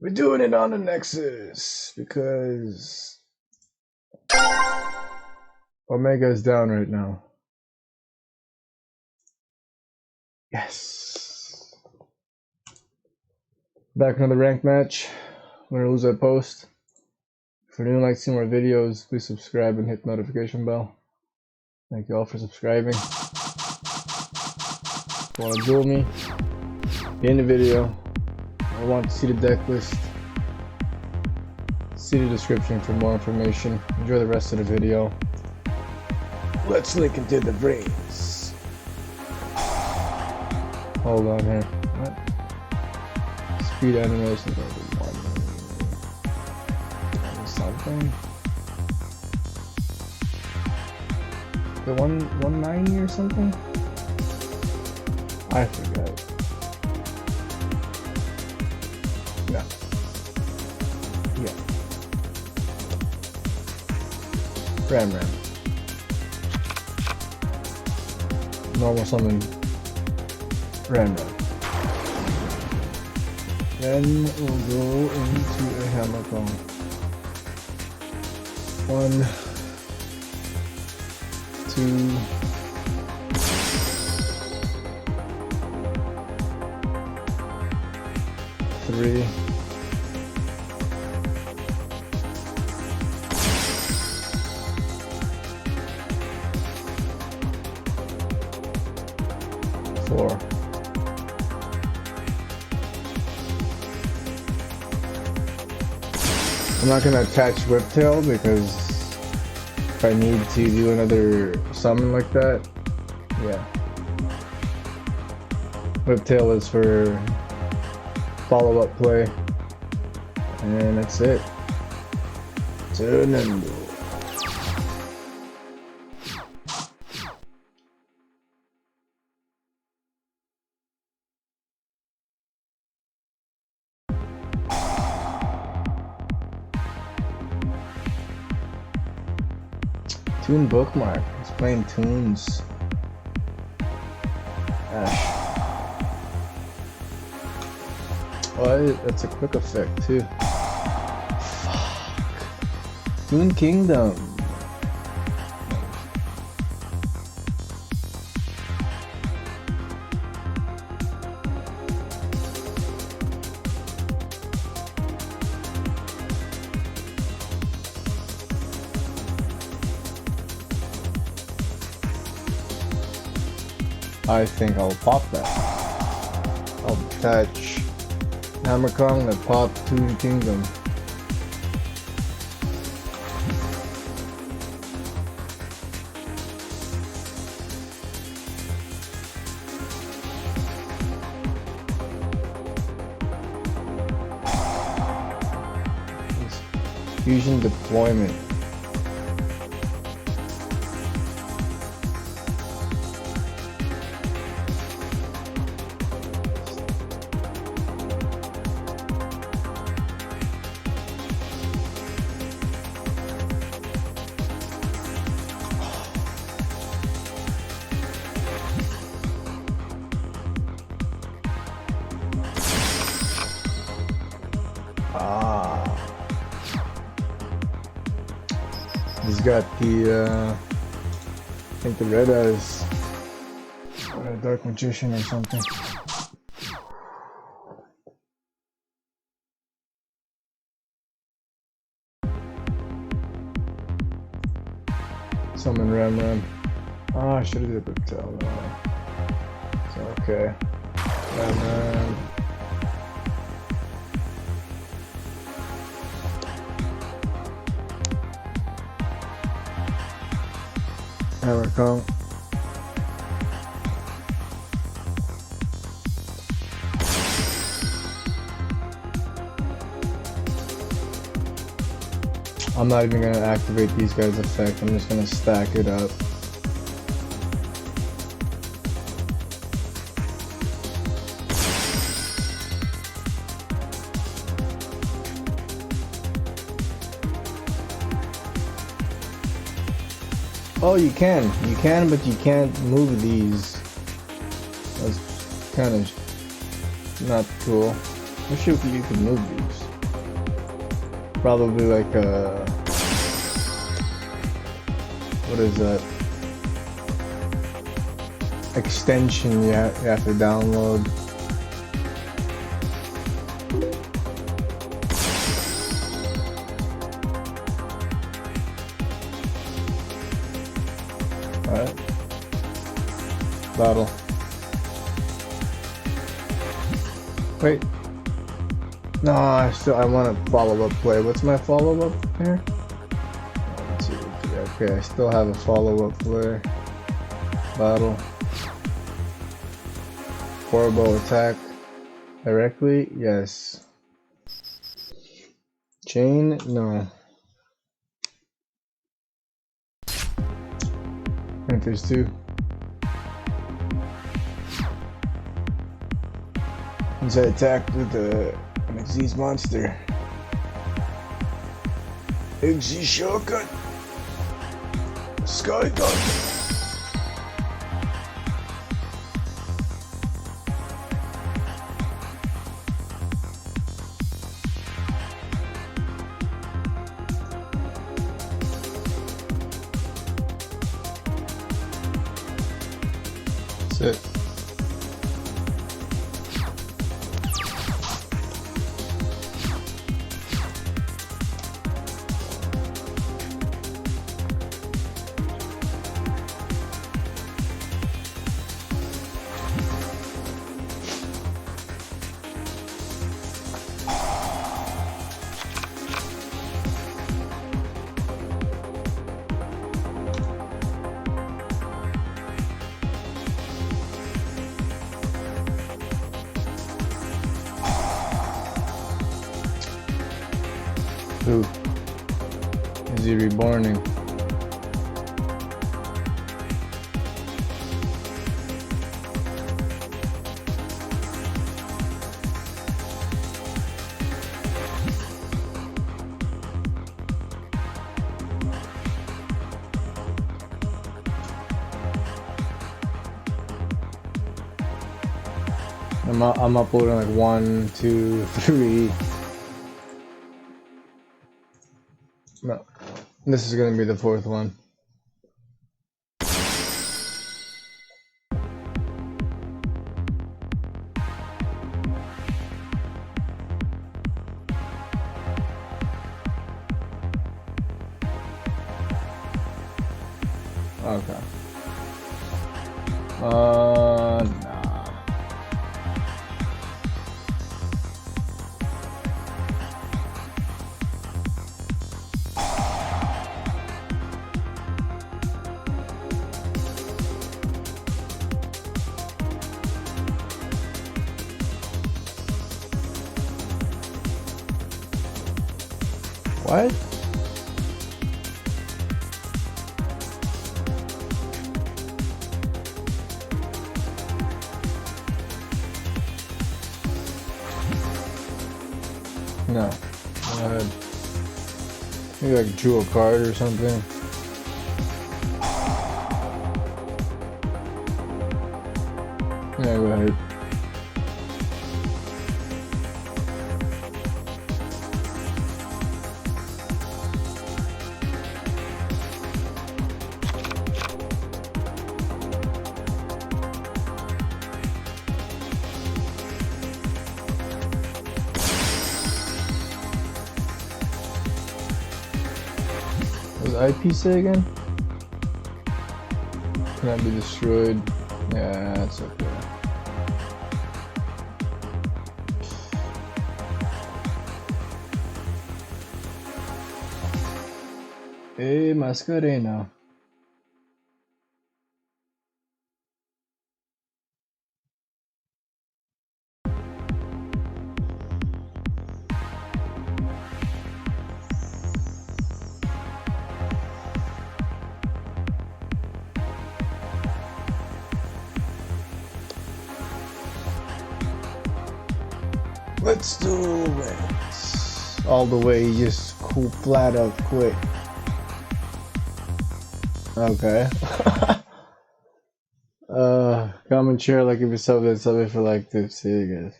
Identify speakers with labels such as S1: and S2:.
S1: We're doing it on the Nexus because Omega is down right now. Yes. Back another ranked match. Win or lose, I post. If you're new and like to see more videos, please subscribe and hit the notification bell. Thank you all for subscribing. If you want to duel me, in the video, or want to see the deck list, see the description for more information. Enjoy the rest of the video. Let's link into the brains. Hold on here. What? Speed animation over 1 something. The 190 or something? I forgot. Yeah. Yeah. Ram. Normal summon. Ram. Then we'll go into a hammer cone. 1, 2, 3, 4. I'm not gonna attach Whiptail because if I need to do another summon like that, yeah. Whiptail is for follow-up play, and that's it. TOON. TOON bookmark. He's playing tunes. Ash. Oh, that's a quick effect too. Fuck. TOON Kingdom. I think I'll pop that. I'll attach Hammer Kong that pop TOON Kingdom. Fusion deployment. He's got the, I think the red eyes, or a dark magician or something. Summon Ram. Oh, I should have did a Whiptail. So, okay. Ram. Hammer Kong. I'm not even gonna activate these guys' effect. I'm just gonna stack it up. Oh, you can, but you can't move these. That's kind of not cool. Wish you could move these. Probably like a, what is that? Extension you have to download. Alright. Battle. Wait. No, I want to follow-up play. What's my follow-up here? 1, 2, 3. Okay, I still have a follow-up play. Battle. Horrible attack. Directly? Yes. Chain? No. I think there's 2. Once I attacked with the disease monster. Exy shotgun. Sky gun. That's it. Who? Is he reborning? I'm uploading like 1, 2, 3. No, this is gonna be the 4th one. Okay. Nah. What? No. Go ahead. Maybe like drew a card or something. Yeah, go ahead. What does IP say again? Cannot be destroyed. Yeah, that's okay. Hey, Mascarena. Let's do it. All the way, just cool, flat out quit. Okay. Comment, share, like if you sub it for like this. See you guys.